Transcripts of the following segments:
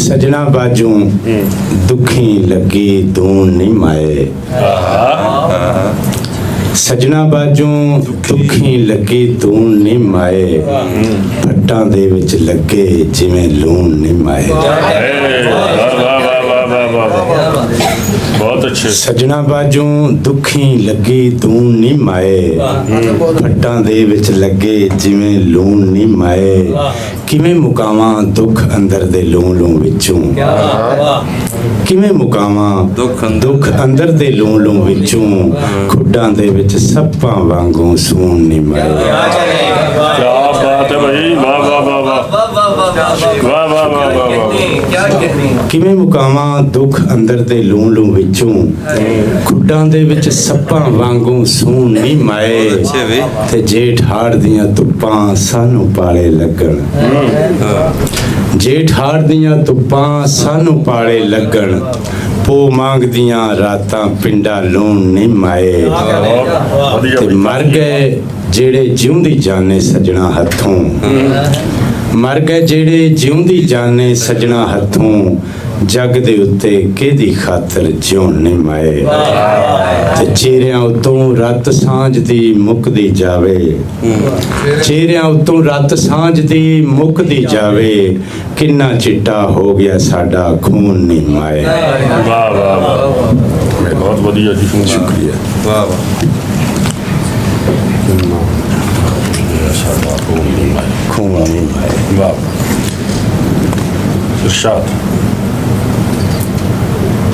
सजना बाजू दुखी लगी दून नहीं माए, सजना बाजू दुखी लगी दून नहीं माए, भट्टां दे विच लगे जिवें लून नहीं माए। बहुत अच्छे। सजना बाजू दुखी लगी दून नहीं माए, भट्टां दे विच लगे जिवें लून नहीं माए। किवें मुकावां दुख अंदर दे लूं लूं विचों, किवें मुकावां दुख अंदर दे लूं लूं विचों, खुड्डां दे विच सप्पां वांगू सून नहीं माए। क्या बात है भाई, वाह वाह वाह वाह वाह वाह वाह वाह। किवें मुकावां दुख अंदर दे लूं लूं विचों, खुड्डां दे विच सप्पां वांगू सून नहीं माए। ते जेठ हाड़ दियां धुप्पां सानू पाले लगण, जेठ हाड़ दियां धुप्पां सानू पाले लगण, पो मांगदियां रातां पिंडा लून नहीं माए। ते मर गए जेड़े जिउंदी जाने सजना हथों, मर गए जेड़े जिउंदी जाने सजना हथों, जग दे उत्ते केदी खातर जिउण नहीं माए। ते चेहरियां उत्तों रत सांझ दी मुकदी जावे, चेहरियां उत्तों रत सांझ दी मुकदी जावे, किन्ना चिट्टा हो गया साडा खून नहीं माए। वाह वाह वाह, बहुत बढ़िया जी, शुक्रिया। वाह वाह। खून नहीं माए। वाह। इरशाद।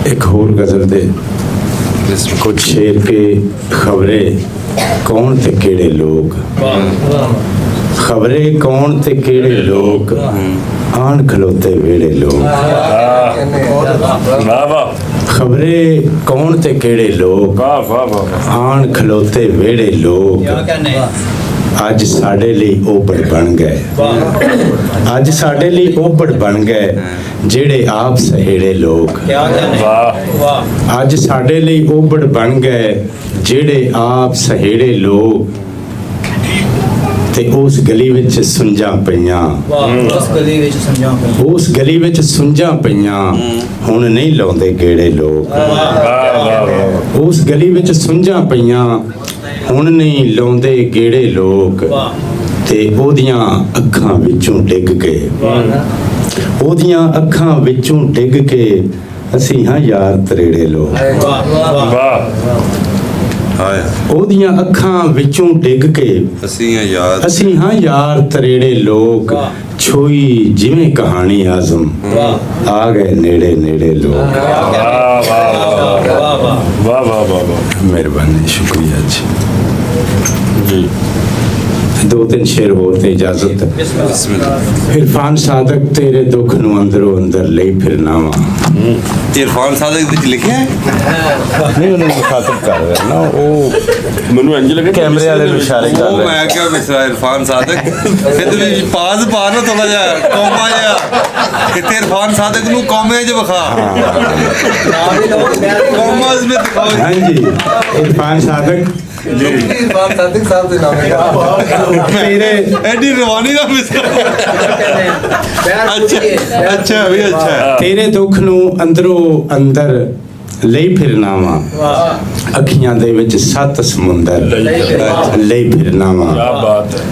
एक होर गजल दे कुछ शेर के खबरे कौन ते केड़े लोग, खबरे कौन ते केड़े लोग, आन खलोते वेड़े लोग। वाह वाह। खबरे कौन ते केड़े लोग, वाह वाह वाह। आन खलोते वेड़े लोग, अज साडे लई ओबड़ बन गए, अज साडे लई ओबड़ बन गए, जेड़े आप सहेड़े लोग। अज साडे लई ओबड़ बन गए, जेड़े आप सहेड़े लोग। ते उस गली विच सुंजां पईयां, उस गली विच सुंजां पईयां, हुण नहीं लाउंदे गेड़े लोग। उस गली विच सुंजां पईयां, हुण नहीं लाउंदे गेड़े लोग। ते ओदियां अखां विचों डिग के, ओदियां अखां विचों डिग के, असीं हां यार तरेड़े लोग। ओदियां अखां विचों डिग के, असीं हां यार तरेड़े लोग। छोई जिवें कहानी आज़म, आ गए नेड़े नेड़े लोग। वाह वाह वाह। मेहरबानी, शुक्रिया जी। दो तीन शेर होर ते इजाजत। इरफान सादक तेरे दुख नूं अंदरों अंदर ले फिरना वा। इरफान सादक विच लिखिया है नहीं, उन्हें मुखातब कर रहे ना, वो मैनू इंज लगे कैमरे वाले नूं इशारे कर रहे। मैं क्या मिसरा इरफान सादक फिर तुम पास पा ना थोड़ा जा कौमा जा कितने इरफान सादक नूं कौमे च विखा कौमा में दिखाओ। हाँ जी, इरफान सादक इरफान सादक साहब दे नाम है तेरे एडी रवानी का मिसरा। अच्छा अच्छा भी अच्छा। तेरे दुख नूं अंदरों अंदर ਲਈ ਫਿਰਨਾ ਵਾ, ਅੱਖੀਆਂ ਦੇ ਵਿੱਚ 7 ਸਮੁੰਦਰ ਲਈ ਫਿਰਨਾ ਵਾ। क्या बात है।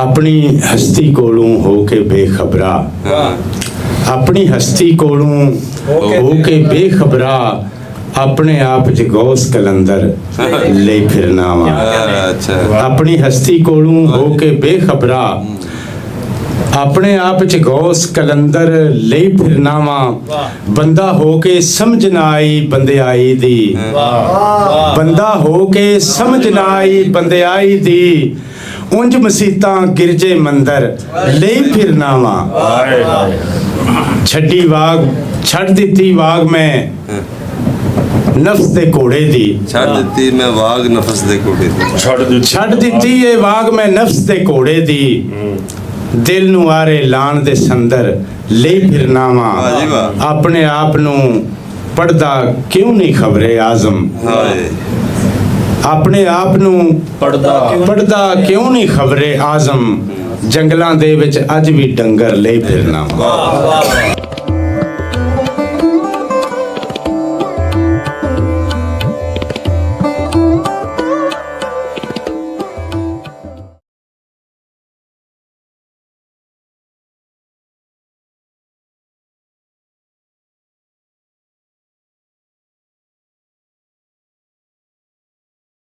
ਆਪਣੀ ਹਸਤੀ ਕੋਲੋਂ ਹੋ ਕੇ ਬੇਖਬਰਾ, ਆਪਣੀ ਹਸਤੀ ਕੋਲੋਂ ਹੋ ਕੇ ਬੇਖਬਰਾ, ਆਪਣੇ ਆਪ ਚ ਗੌਸ ਕਲੰਦਰ ਲਈ ਫਿਰਨਾ ਵਾ। ਆਪਣੀ ਹਸਤੀ ਕੋਲੋਂ ਹੋ ਕੇ ਬੇਖਬਰਾ, अपने आप च गौस कलंदर ले फिरना वा। बंदा हो के समझ ना आई बंदेआई दी, बंदा हो के समझ ना आई बंदेआई दी, उंज मसीतां गिरजे मंदर ले फिरना वा। छड्डी वाग छड़ दिती वाग में नफ्स दे घोड़े दी, छड़ दिती मैं वाग नफ्स दे घोड़े दी, छड़ दिती ये वाग में नफ्स दे घोड़े दी, दिल नूं आरे लाण दे संदर ले फिरना वा। अपने आप नूं पढ़दा क्यों नहीं खबरे आज़म, अपने आप नूं पढ़दा क्यों नहीं खबरे आज़म, ਜੰਗਲਾਂ ਦੇ ਵਿੱਚ ਅੱਜ ਵੀ ਡੰਗਰ ਲਈ ਫਿਰਨਾ ਵਾ।